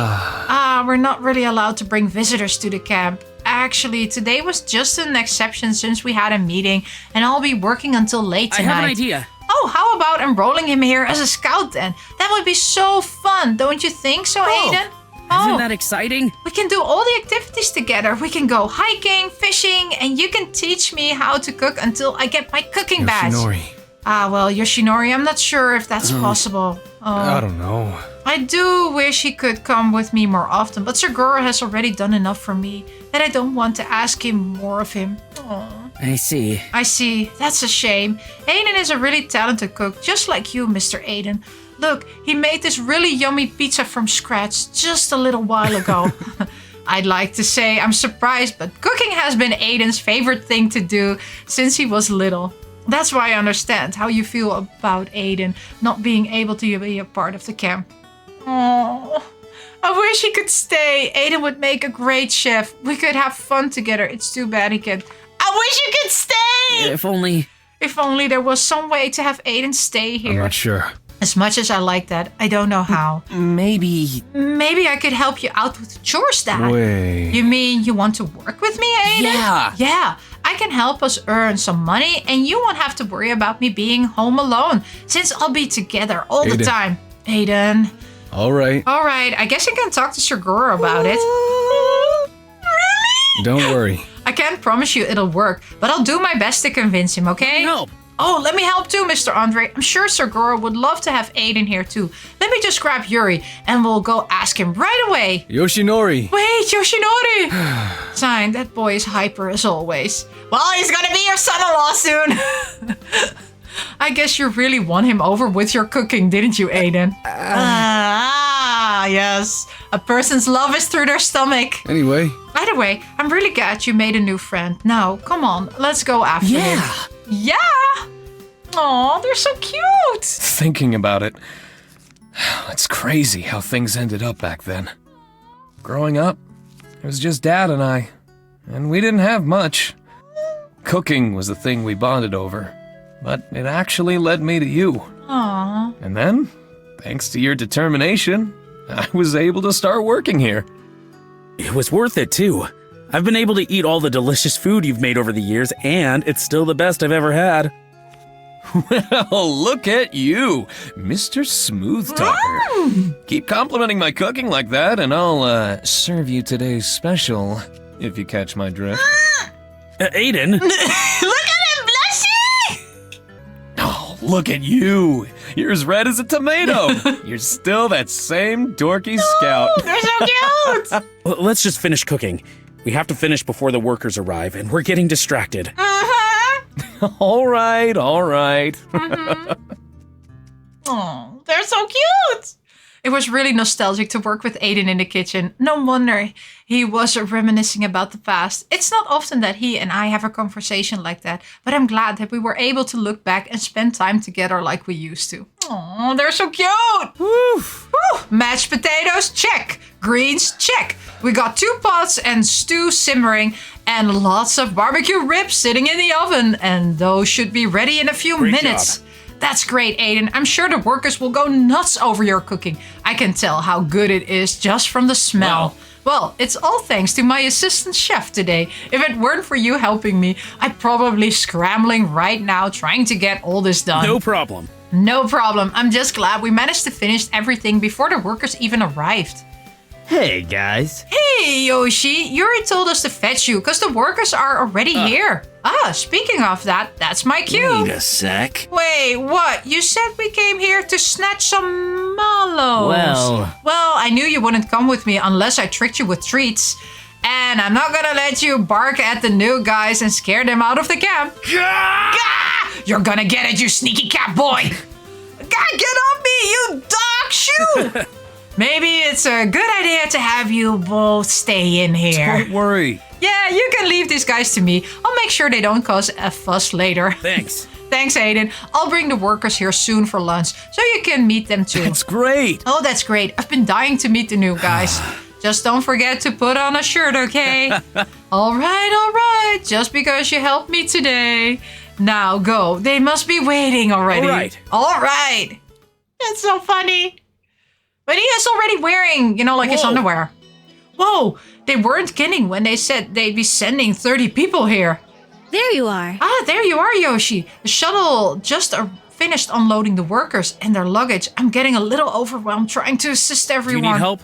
We're not really allowed to bring visitors to the camp. Actually, today was just an exception since we had a meeting, and I'll be working until late I tonight. have an idea. Oh, how about enrolling him here as a scout then? That would be so fun, don't you think so, Aiden? Isn't that exciting? We can do all the activities together. We can go hiking, fishing, and you can teach me how to cook until I get my cooking badge. Yoshinori. Well, Yoshinori, I'm not sure if that's possible. I don't know. I do wish he could come with me more often, but Sir GORO has already done enough for me that I don't want to ask him more of him. Aw. I see. I see. That's a shame. Aiden is a really talented cook, just like you, Mr. Aiden. Look, he made this really yummy pizza from scratch just a little while ago. I'd like to say I'm surprised, but cooking has been Aiden's favorite thing to do since he was little. That's why I understand how you feel about Aiden not being able to be a part of the camp. Oh, I wish he could stay. Aiden would make a great chef. We could have fun together. It's too bad he can't. I wish you could stay! If only. If only there was some way to have Aiden stay here. I'm not sure. As much as I like that, I don't know how. Maybe. Maybe I could help you out with chores, Dad. Wait. You mean you want to work with me, Aiden? Yeah. Yeah, I can help us earn some money and you won't have to worry about me being home alone since I'll be together all the Aiden. time. Aiden. All right. All right, I guess I can talk to Sir GORO about it. Really? Don't worry. I can't promise you it'll work, but I'll do my best to convince him, okay? No. Oh, let me help too, Mr. Andre. I'm sure Sir GORO would love to have Aiden here too. Let me just grab Yuri and we'll go ask him right away. Yoshinori. Wait, Yoshinori! Sign, that boy is hyper as always. Well, he's gonna be your son-in-law soon. I guess you really won him over with your cooking, didn't you, Aiden? Yes. A person's love is through their stomach. Anyway, By the way, I'm really glad you made a new friend. Now, come on, let's go after him. Yeah! Aw, they're so cute! Thinking about it, it's crazy how things ended up back then. Growing up, it was just Dad and I, and we didn't have much. Cooking was the thing we bonded over, but it actually led me to you. Aw. And then, thanks to your determination, I was able to start working here. It was worth it, too. I've been able to eat all the delicious food you've made over the years, and it's still the best I've ever had. Well, look at you, Mr. Smooth Talker. Keep complimenting my cooking like that, and I'll serve you today's special, if you catch my drift. Aiden? Look at him blushing! Oh, look at you. You're as red as a tomato. You're still that same dorky scout. They're so cute! Well, let's just finish cooking. We have to finish before the workers arrive, and we're getting distracted. All right, all right. Oh, they're so cute! It was really nostalgic to work with Aiden in the kitchen. No wonder he was reminiscing about the past. It's not often that he and I have a conversation like that, but I'm glad that we were able to look back and spend time together like we used to. Oh, they're so cute! Woo. Mashed potatoes, check. Greens, check. We got 2 pots and stew simmering and lots of barbecue ribs sitting in the oven, and those should be ready in a few Great minutes. job. That's great, Aiden. I'm sure the workers will go nuts over your cooking. I can tell how good it is just from the smell. Wow. Well, it's all thanks to my assistant chef today. If it weren't for you helping me, I'd probably scrambling right now trying to get all this done. No problem. No problem. I'm just glad we managed to finish everything before the workers even arrived. Hey, guys. Hey, Yoshi, Yuri told us to fetch you because the workers are already here. Ah, speaking of that, that's my cue. Wait a sec. Wait, what? You said we came here to snatch some mallows. Well, I knew you wouldn't come with me unless I tricked you with treats. And I'm not gonna let you bark at the new guys and scare them out of the camp. Gah! You're gonna get it, you sneaky cat boy. God, get off me, you dog! Shoo! Maybe it's a good idea to have you both stay in here. Don't worry. Yeah, you can leave these guys to me. I'll make sure they don't cause a fuss later. Thanks. Thanks, Aiden. I'll bring the workers here soon for lunch, so you can meet them too. That's great. Oh, that's great. I've been dying to meet the new guys. Just don't forget to put on a shirt, okay? All right. Just because you helped me today. Now go. They must be waiting already. All right. That's so funny. But he is already wearing, his underwear. Whoa, they weren't kidding when they said they'd be sending 30 people here. There you are. Ah, there you are, Yoshi. The shuttle just finished unloading the workers and their luggage. I'm getting a little overwhelmed trying to assist everyone. Do you need help?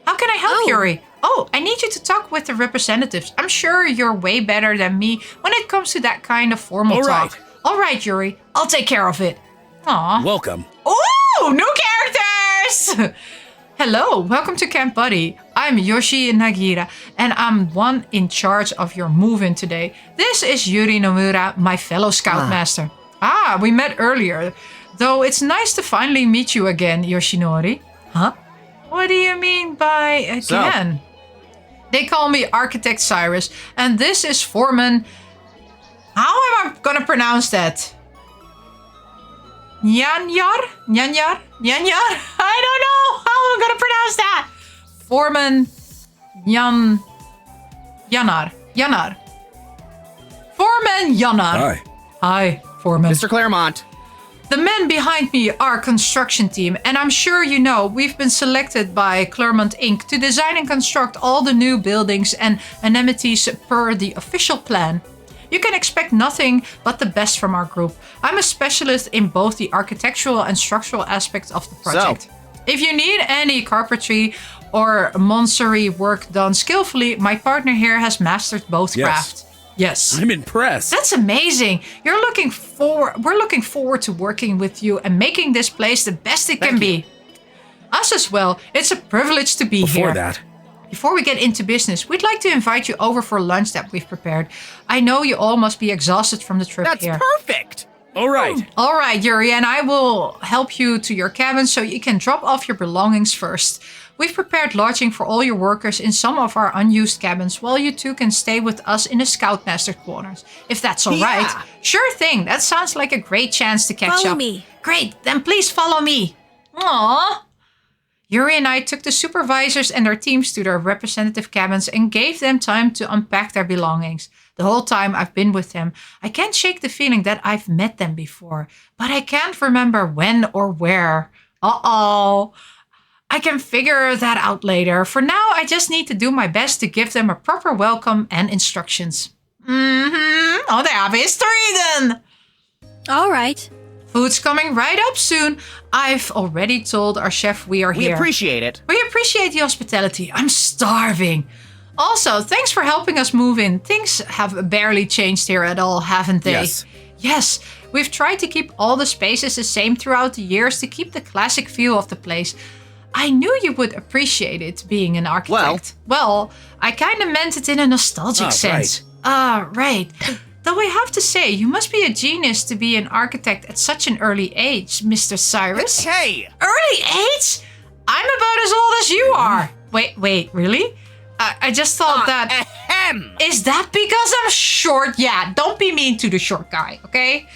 How can I help, Yuri? Oh, I need you to talk with the representatives. I'm sure you're way better than me when it comes to that kind of formal talk. All right, Yuri. I'll take care of it. Aw. Welcome. Ooh, new characters! Hello, welcome to Camp Buddy. I'm Yoshi Nagira, and I'm one in charge of your move-in today. This is Yuri Nomura, my fellow Scoutmaster. We met earlier, though it's nice to finally meet you again, Yoshinori. Huh? What do you mean by again? They call me Architect Cyrus, and this is Foreman... How am I gonna pronounce that? Nyanyar? I don't know how I'm gonna pronounce that. Foreman Yanar. Foreman Yanar. Hi, Foreman. Mr. Claremont. The men behind me are a construction team, and I'm sure you know we've been selected by Claremont Inc. to design and construct all the new buildings and amenities per the official plan. You can expect nothing but the best from our group. I'm a specialist in both the architectural and structural aspects of the project. If you need any carpentry or masonry work done skillfully, my partner here has mastered both crafts. Yes. I'm impressed. That's amazing. We're looking forward to working with you and making this place the best it can be. Us as well. It's a privilege to be here. Before we get into business, we'd like to invite you over for lunch that we've prepared. I know you all must be exhausted from the trip here. That's perfect. All right. All right, Yuri, and I will help you to your cabin so you can drop off your belongings first. We've prepared lodging for all your workers in some of our unused cabins, while you two can stay with us in the Scoutmaster quarters. If that's all right. Sure thing. That sounds like a great chance to catch up. Follow me. Great. Then please follow me. Aww. Yuri and I took the supervisors and their teams to their representative cabins and gave them time to unpack their belongings. The whole time I've been with them, I can't shake the feeling that I've met them before, but I can't remember when or where. Uh-oh. I can figure that out later. For now, I just need to do my best to give them a proper welcome and instructions. Oh, they have history then. All right. Food's coming right up soon. I've already told our chef we are here. We appreciate it. We appreciate the hospitality. I'm starving. Also, thanks for helping us move in. Things have barely changed here at all, haven't they? Yes. We've tried to keep all the spaces the same throughout the years to keep the classic feel of the place. I knew you would appreciate it being an architect. Well, I kind of meant it in a nostalgic sense. Right. Though I have to say, you must be a genius to be an architect at such an early age, Mr. Cyrus. Hey! Early age? I'm about as old as you are. Wait, really? I just thought that... Ahem! Is that because I'm short? Yeah, don't be mean to the short guy, okay?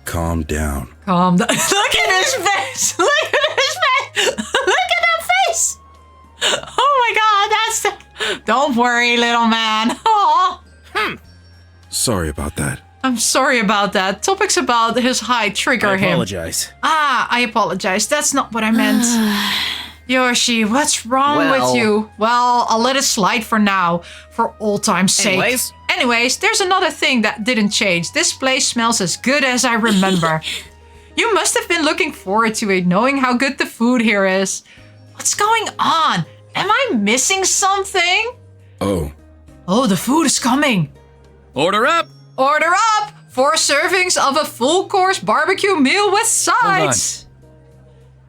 Calm down. Calm down. Look at his face! Look at his face! Look at that face! Oh my god, that's the... Don't worry, little man. Aww. Sorry about that. I'm sorry about that. Topics about his height trigger him. I apologize. I apologize. That's not what I meant. Yoshi, what's wrong with you? Well, I'll let it slide for now, for old time's sake. Anyways, there's another thing that didn't change. This place smells as good as I remember. You must have been looking forward to it, knowing how good the food here is. What's going on? Am I missing something? Oh, Oh, the food is coming. Order up! Order up! 4 servings of a full course barbecue meal with sides.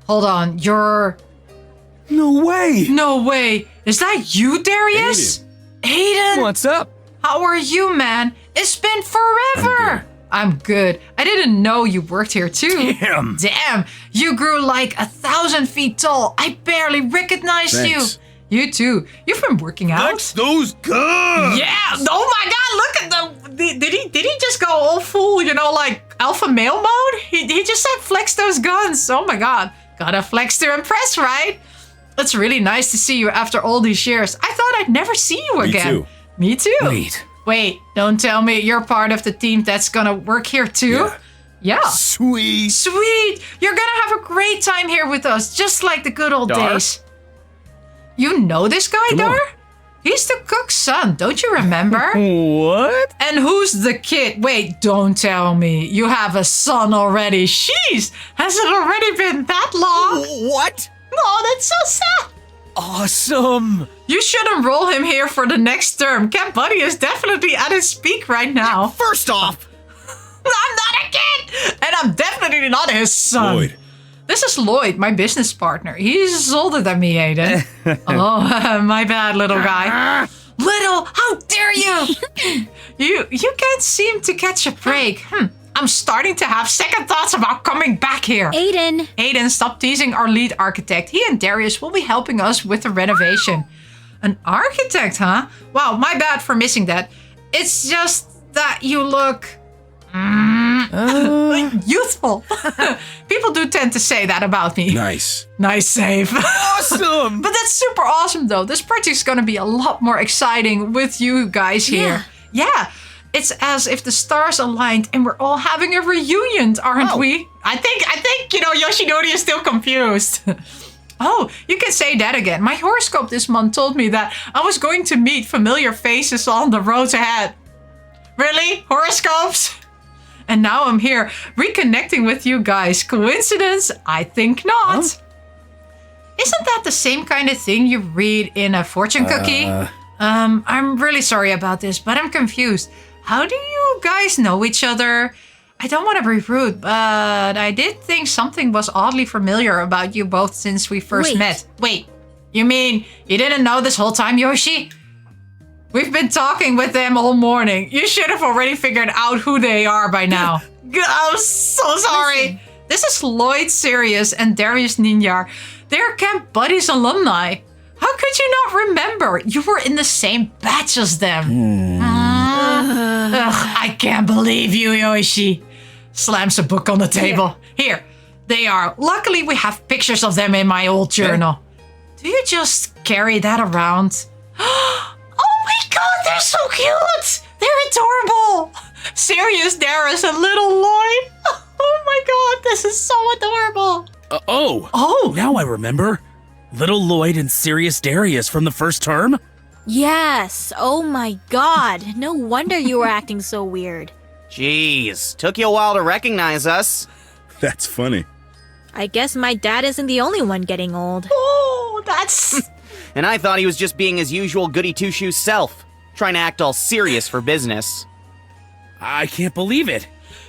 Hold on. You're... no way! No way. Is that you, Darius? Aiden? What's up? How are you, man? It's been forever. I'm good. I didn't know you worked here too. Damn. You grew like 1,000 feet tall. I barely recognized Thanks. you. You too. You've been working out. those guns! Yeah. Oh my God. Look at them. Did he just go all full, like alpha male mode? He just said flex those guns. Oh my God. Gotta flex to impress, right? It's really nice to see you after all these years. I thought I'd never see you again. too. Me too. Wait. Don't tell me you're part of the team that's gonna work here too? Yeah. Sweet. Sweet. You're gonna have a great time here with us, just like the good old Dar? days. You know this guy, Come on. Dar? He's the cook's son, don't you remember? What? And who's the kid? Wait, don't tell me. You have a son already. Jeez, has it already been that long? What? Oh, that's so sad. Awesome! You should enroll him here for the next term. Camp Buddy is definitely at his peak right now. First off, I'm not a kid! And I'm definitely not his son. Lloyd, This is Lloyd, my business partner. He's older than me, Aiden. Oh, my bad, little guy. Little, how dare you? You can't seem to catch a break. I'm starting to have second thoughts about coming back here. Aiden. Aiden, stop teasing our lead architect. He and Darius will be helping us with the renovation. An architect, huh? Wow, my bad for missing that. It's just that you look... youthful. People do tend to say that about me. nice. Nice save. awesome! But that's super awesome, though. This project's gonna be a lot more exciting with you guys here. Yeah. It's as if the stars aligned and we're all having a reunion, aren't we? I think, Yoshinori is still confused. Oh, you can say that again. My horoscope this month told me that I was going to meet familiar faces on the road ahead. Really? Horoscopes? And now I'm here, reconnecting with you guys. Coincidence? I think not. Isn't that the same kind of thing you read in a fortune cookie? I'm really sorry about this, but I'm confused. How do you guys know each other? I don't want to be rude, but I did think something was oddly familiar about you both since we first met. Wait, you mean you didn't know this whole time, Yoshi? We've been talking with them all morning. You should have already figured out who they are by now. I'm so sorry. This is Lloyd Sirius and Darius Ninjar. They're Camp Buddies alumni. How could you not remember? You were in the same batch as them. I can't believe you, Yoshi. Slams a book on the table. Here, they are. Luckily, we have pictures of them in my old journal. Do you just carry that around? Oh my God, they're so cute. They're adorable. Sirius, Darius, and little Lloyd. Oh my God, this is so adorable. Oh, now I remember. Little Lloyd and Sirius Darius from the first term? Yes. Oh my God. No wonder you were acting so weird. Jeez, took you a while to recognize us. That's funny. I guess my dad isn't the only one getting old. Oh, that's... And I thought he was just being his usual goody two-shoes self, trying to act all serious for business. I can't believe it.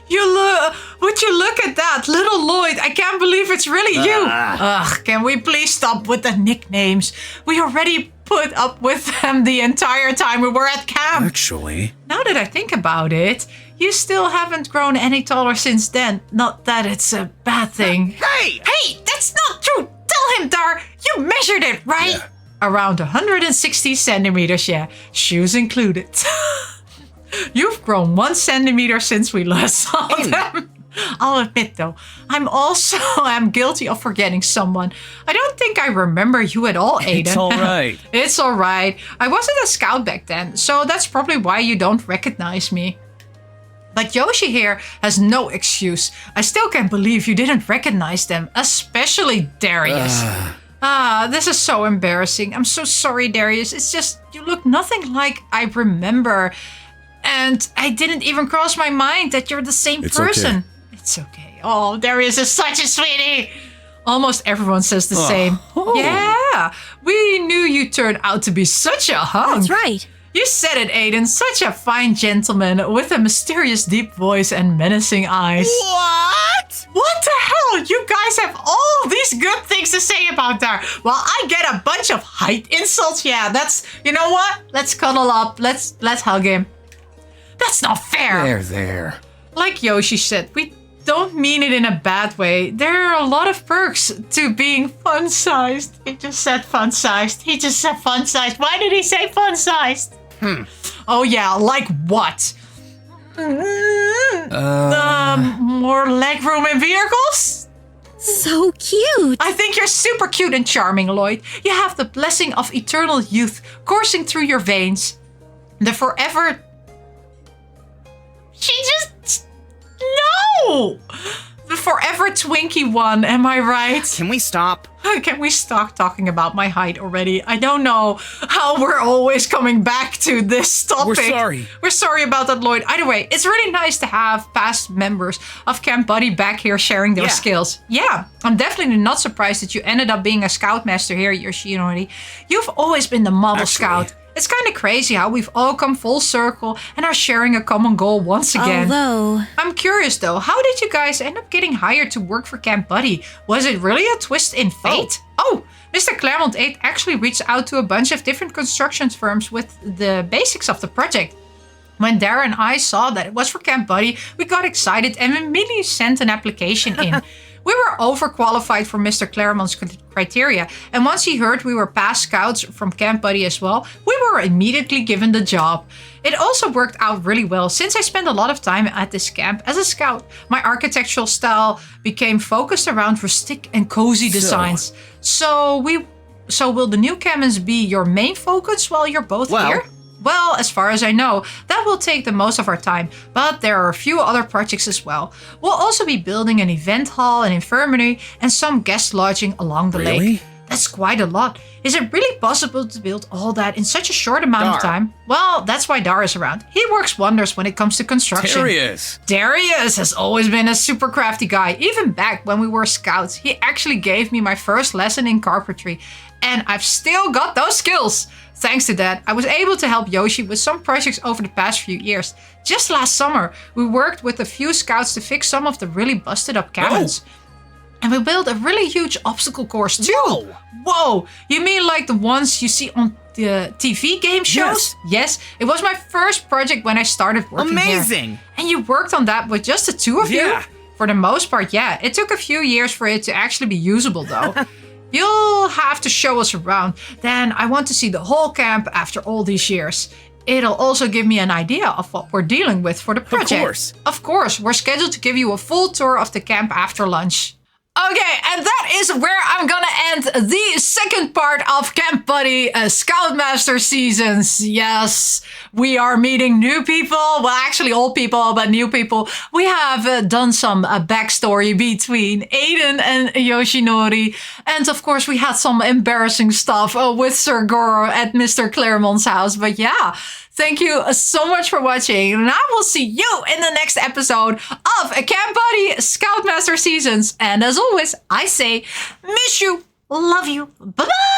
Would you look at that? Little Lloyd, I can't believe it's really you. Ugh, can we please stop with the nicknames? We already put up with them the entire time we were at camp. Actually, Now that I think about it, you still haven't grown any taller since then. Not that it's a bad thing. Hey! Hey, that's not true. Tell him, Dar. You measured it, right? Yeah. Around 160 centimeters, yeah. Shoes included. You've grown 1 centimeter since we last saw them. I'll admit, though, I'm guilty of forgetting someone. I don't think I remember you at all, Aiden. It's all right. It's all right. I wasn't a scout back then, so that's probably why you don't recognize me. But Yoshi here has no excuse. I still can't believe you didn't recognize them, especially Darius. This is so embarrassing. I'm so sorry, Darius. It's just, you look nothing like I remember. And I didn't even cross my mind that you're the same It's person. okay. It's okay. Oh, Darius is such a sweetie. Almost everyone says the same. Yeah, yeah, we knew you turned out to be such a hunk. That's right. You said it, Aiden. Such a fine gentleman with a mysterious deep voice and menacing eyes. What? What the hell? You guys have all these good things to say about Dar. Well, I get a bunch of height insults. Yeah, that's... You know what? Let's cuddle up. Let's hug him. That's not fair. There. Like Yoshi said, we don't mean it in a bad way. There are a lot of perks to being fun-sized. He just said fun-sized. He just said fun-sized. Why did he say fun-sized? Oh yeah, like what? More legroom in vehicles? So cute. I think you're super cute and charming, Lloyd. You have the blessing of eternal youth coursing through your veins. The forever... She just... No! The forever Twinkie one, am I right? Can we stop? Can we stop talking about my height already? I don't know how we're always coming back to this topic. We're sorry. We're sorry about that, Lloyd. Either way, it's really nice to have past members of Camp Buddy back here sharing their skills. Yeah, I'm definitely not surprised that you ended up being a Scoutmaster here at Yoshinori. You've always been the model scout. It's kind of crazy how we've all come full circle and are sharing a common goal once again. Although... I'm curious though, how did you guys end up getting hired to work for Camp Buddy? Was it really a twist in fate? Oh, Mr. Claremont 8 actually reached out to a bunch of different construction firms with the basics of the project. When Dara and I saw that it was for Camp Buddy, we got excited and immediately sent an application in. We were overqualified for Mr. Claremont's criteria, and once he heard we were past scouts from Camp Buddy as well, we were immediately given the job. It also worked out really well since I spent a lot of time at this camp as a scout. My architectural style became focused around rustic and cozy designs. So will the new cabins be your main focus while you're both here? Well, as far as I know, that will take the most of our time, but there are a few other projects as well. We'll also be building an event hall, an infirmary, and some guest lodging along the lake. That's quite a lot. Is it really possible to build all that in such a short amount of time? Well, that's why Dar is around. He works wonders when it comes to construction. Darius has always been a super crafty guy. Even back when we were scouts, he actually gave me my first lesson in carpentry. And I've still got those skills. Thanks to that, I was able to help Yoshi with some projects over the past few years. Just last summer, we worked with a few scouts to fix some of the really busted up cabins. And we built a really huge obstacle course too. Whoa! You mean like the ones you see on the TV game shows? Yes. It was my first project when I started working here. And you worked on that with just the two of you? For the most part, yeah. It took a few years for it to actually be usable though. You'll have to show us around. Then I want to see the whole camp after all these years. It'll also give me an idea of what we're dealing with for the project. Of course. We're scheduled to give you a full tour of the camp after lunch. Okay, and that is where I'm gonna end the second part of Camp Buddy Scoutmaster seasons. Yes, we are meeting new people. Well, actually old people, but new people. We have done some backstory between Aiden and Yoshinori. And of course, we had some embarrassing stuff with Sir Goro at Mr. Claremont's house. But yeah, thank you so much for watching. And I will see you in the next episode of Camp Buddy Scoutmaster Seasons. And as always, I say, miss you, love you, bye-bye!